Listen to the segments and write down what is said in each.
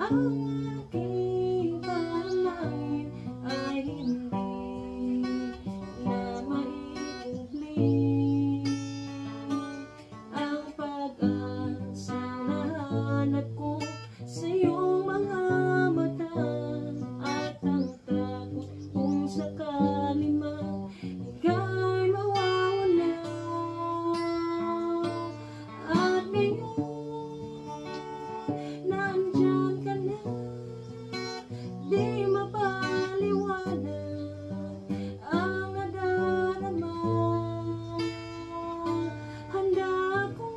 Ang aking panalangin ay hindi na maikukli. Ang pag-asa na hanap ko sa iyong mga mata, at ang takot kung sakali man ika'y mawawala. At ngayon nandyan ka na, di mapaliwanag ang nadarama. Handa ako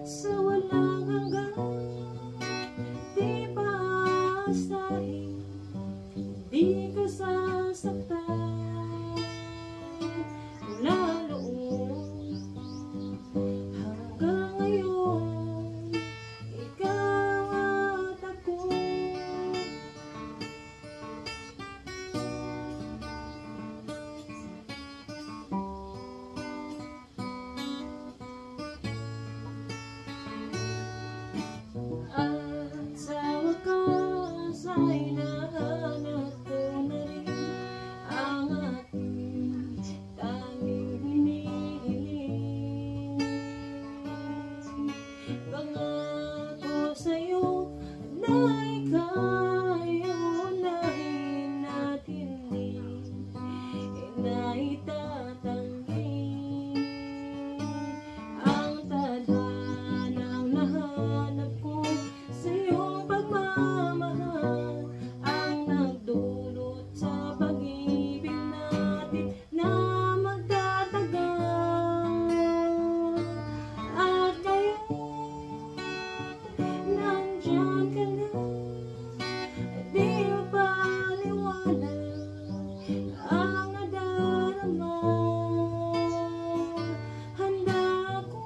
sa walang hanggan, di paasahin, di ka sasaktan. Mula noon hanggang ngayon, ikaw at ako. At sa wakas ay nahanap ko na rin ang ating tanging hinihiling. Pangako sa'yo na ika'y unahin at hindi na itatanggi ang tadhanang nahanap ko sa iyong pagmamahal, ang nagdulot sa pag-ibig natin na magtatagal. At ngayon nandyan ka na, di mapaliwanag ang nadarama. Handa ako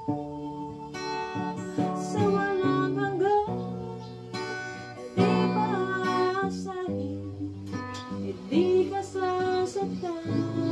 sa walang hanggan, di paasahin, di ka sasaktan.